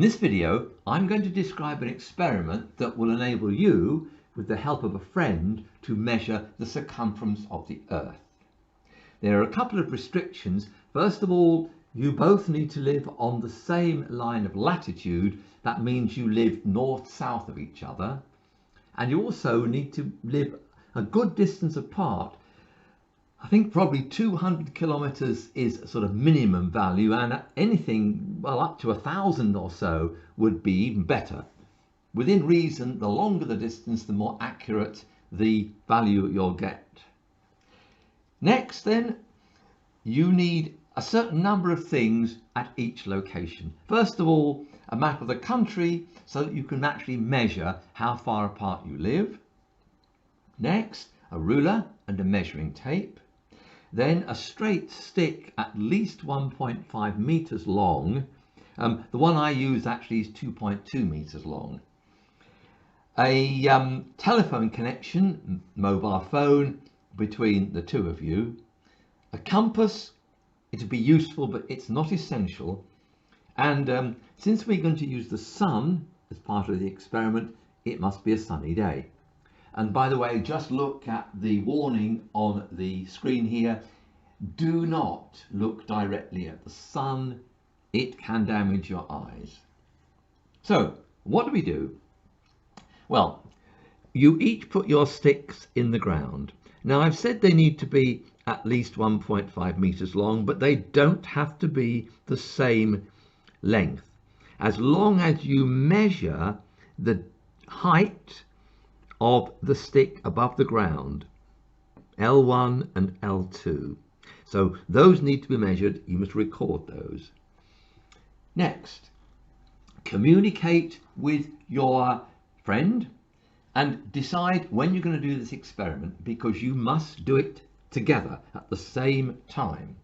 In this video, I'm going to describe an experiment that will enable you, with the help of a friend, to measure the circumference of the Earth. There are a couple of restrictions. First of all, you both need to live on the same line of latitude. That means you live north-south of each other. And you also need to live a good distance apart. I think probably 200 kilometers is a sort of minimum value, and anything, well, up to 1,000 or so would be even better. Within reason, the longer the distance, the more accurate the value you'll get. Next then, you need a certain number of things at each location. First of all, a map of the country so that you can actually measure how far apart you live. Next, a ruler and a measuring tape. Then a straight stick at least 1.5 meters long. The one I use actually is 2.2 meters long. A telephone connection, mobile phone, between the two of you. A compass, it'll be useful, but it's not essential. And since we're going to use the sun as part of the experiment, it must be a sunny day. And by the way, just look at the warning on the screen here. Do not look directly at the sun. It can damage your eyes. So what do we do? Well, you each put your sticks in the ground. Now I've said they need to be at least 1.5 meters long, but they don't have to be the same length. As long as you measure the height of the stick above the ground, L1 and L2. So those need to be measured. You must record those. Next, communicate with your friend and decide when you're going to do this experiment, because you must do it together at the same time.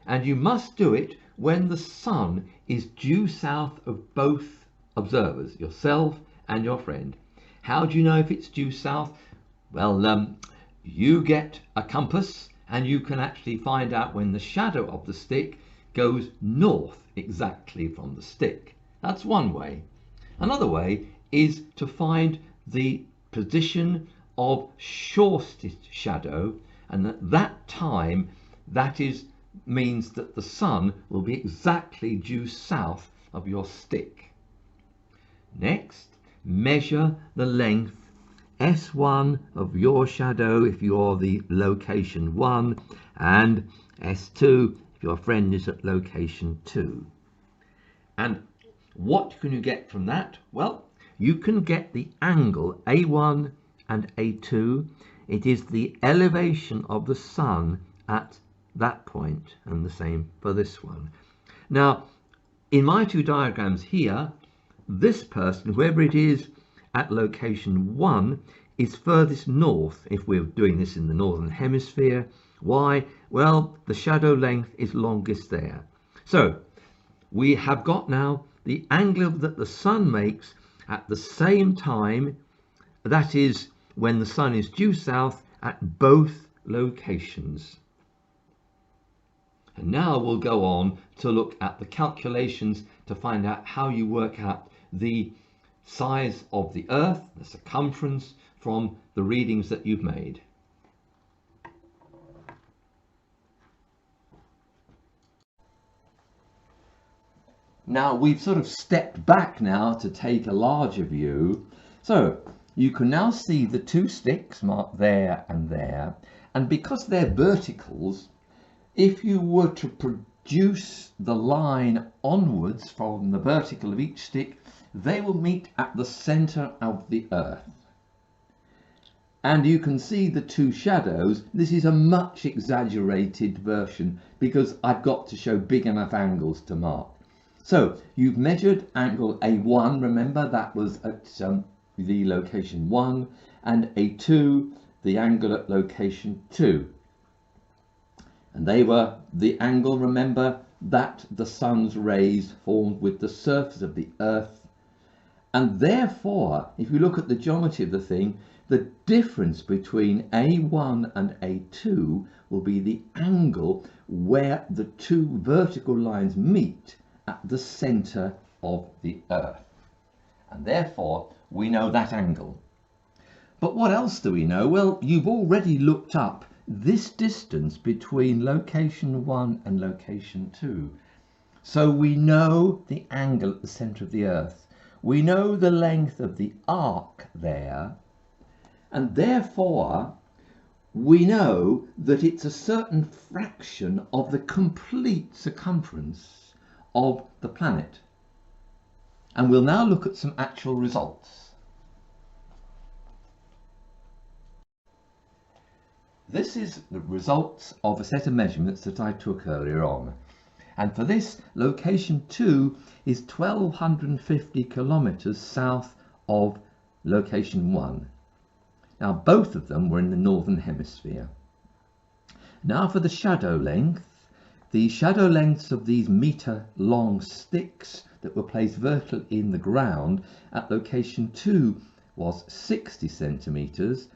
And you must do it when the sun is due south of both observers, yourself and your friend. How do you know if it's due south? Well, you get a compass and you can actually find out when the shadow of the stick goes north exactly from the stick. That's one way. Another way is to find the position of shortest shadow, and at that time means that the sun will be exactly due south of your stick. Next, measure the length S1 of your shadow if you're the location 1, and S2 if your friend is at location 2. And what can you get from that? Well, you can get the angle A1 and A2. It is the elevation of the sun at that point, and the same for this one. Now, in my two diagrams here, this person, whoever it is at location 1, is furthest north if we're doing this in the northern hemisphere. Why? Well, the shadow length is longest there. So we have got now the angle that the sun makes at the same time, that is when the sun is due south at both locations. And now we'll go on to look at the calculations to find out how you work out the size of the Earth, the circumference, from the readings that you've made. Now we've sort of stepped back now to take a larger view. So you can now see the two sticks marked there and there. And because they're verticals, if you were to produce the line onwards from the vertical of each stick, they will meet at the center of the Earth. And you can see the two shadows. This is a much exaggerated version because I've got to show big enough angles to mark. So you've measured angle A1, remember that was at the location 1, and A2, the angle at location 2. And they were the angle, remember, that the sun's rays formed with the surface of the Earth. And therefore, if you look at the geometry of the thing, the difference between A1 and A2 will be the angle where the two vertical lines meet at the center of the Earth. And therefore, we know that angle. But what else do we know? Well, you've already looked up this distance between location 1 and location 2. So we know the angle at the centre of the Earth. We know the length of the arc there, and therefore we know that it's a certain fraction of the complete circumference of the planet. And we'll now look at some actual results. This is the results of a set of measurements that I took earlier on. And for this, location 2 is 1250 kilometers south of location 1. Now, both of them were in the northern hemisphere. Now for the shadow length. The shadow lengths of these meter-long sticks that were placed vertically in the ground at location 2 was 60 centimeters,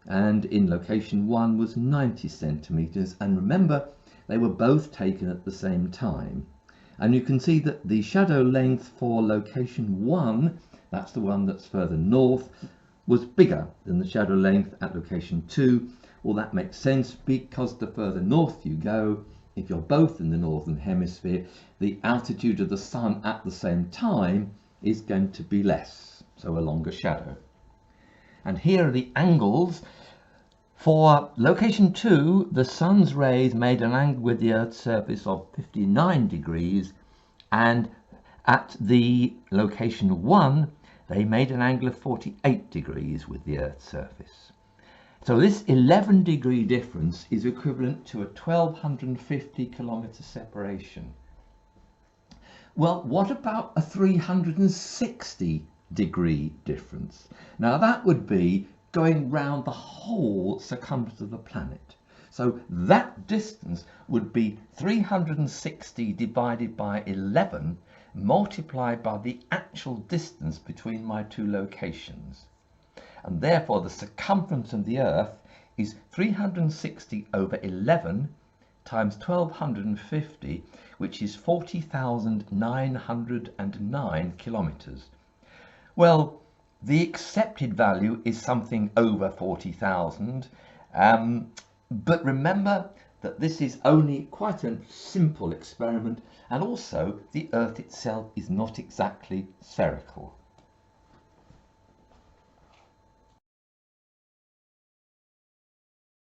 and in location 1 was 90 centimeters. And remember, they were both taken at the same time. And you can see that the shadow length for location 1, that's the one that's further north, was bigger than the shadow length at location 2. Well, that makes sense, because the further north you go, if you're both in the northern hemisphere, the altitude of the sun at the same time is going to be less, so a longer shadow. And here are the angles. For location 2, the sun's rays made an angle with the Earth's surface of 59 degrees, and at the location 1, they made an angle of 48 degrees with the Earth's surface. So this 11-degree difference is equivalent to a 1250 kilometer separation. Well, what about a 360-degree difference? Now that would be going round the whole circumference of the planet. So that distance would be 360 divided by 11 multiplied by the actual distance between my two locations. And therefore the circumference of the Earth is 360 over 11 times 1250, which is 40,909 kilometers. Well, the accepted value is something over 40,000, but remember that this is only quite a simple experiment, and also the Earth itself is not exactly spherical.